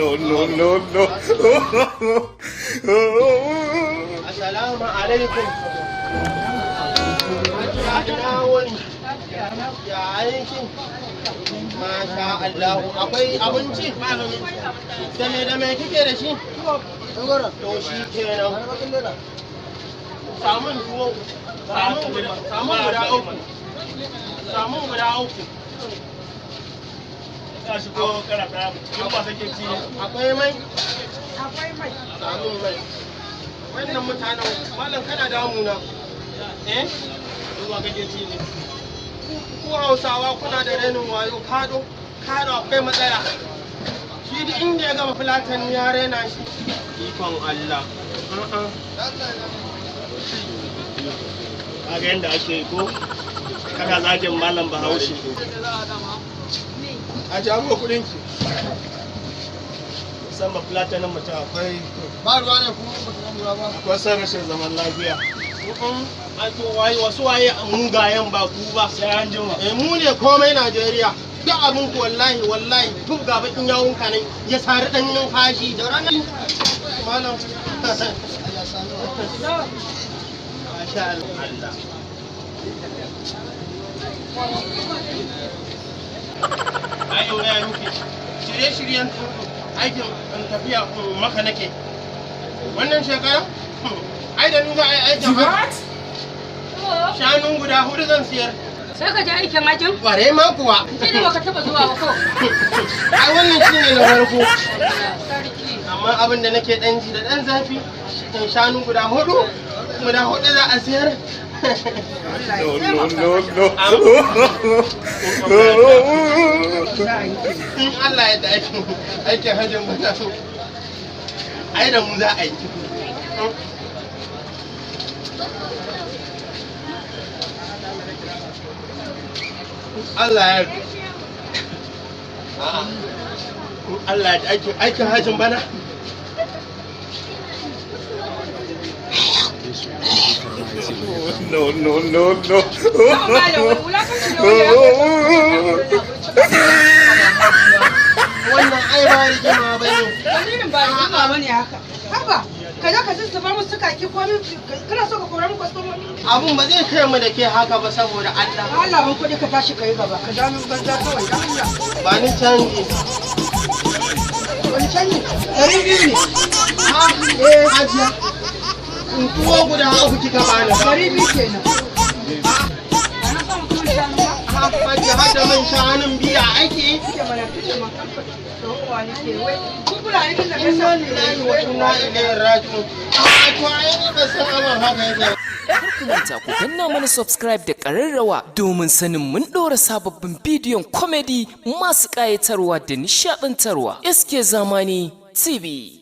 No. Assalamu alaikum. Ya aiki. Masha Allah. Akwai abinci? Da me kike da shi? To shi kenan. Samun tuwo. Samun guda uku. Ka shigo kana kaya kin ba take ci akwai mai samun mai wannan mutanen mallan kana damuna ruwa kake ci ne ku Hausawa kuna da renin wayo kado akwai matsala shi duk inda ya gama fulatan ya rena shi ikon Allah kaga yanda ake ko kana zagin mallam Bahaushe a jago kudin ki musamman platinum mutum akwai ba ruwa ne kuma ba akwai san rashin zaman lafiya waye mugayen ba ku ba sai an jima mu ne komai Najeriya duk abin ku wallahi tun ga bakin yawun ka ne ya sari dan numfashi da ranar malam masha Allah ai yau ya miki shirye-shiryen aikin tafiya maka nake wannan shekara ai da ni za a yi aikin ba shanun guda 4 zan siyar sai ka je aikin ajin kware ma kuwa shi ne baka taba zuwa ba ko ai wannan shine na farko amma abin da nake dan ji da dan zafi shanun guda 4 za a siyar No. In Allah ya da aikin hajjin mata so, ai da mu za a yi. Allah ya aikin hajjin bana. No. Wannan ai ba rigima bane. Wannan ba rigima bane haka. Haba, kaje ka zuzzuba musu kaki ko kana so ka kora mu kwastomomi? Abun ba zai kai mu da ke haka ba saboda Allah. Allah ban kuɗi ka tashi kai gaba. Ka ja min banza kawai dan Allah. Ba ni canji. Wani canji? 200 ne. Hajiya. Tuwo guda 3 kika bani. 200 kenan. Hajiya hada man shanun biya ake. Ku danna mana subscribe da ƙararrawa domin sanin mun ɗora sababbin bidiyon comedy masu ƙayatarwa da nishaɗantarwa. SK Zamani TV.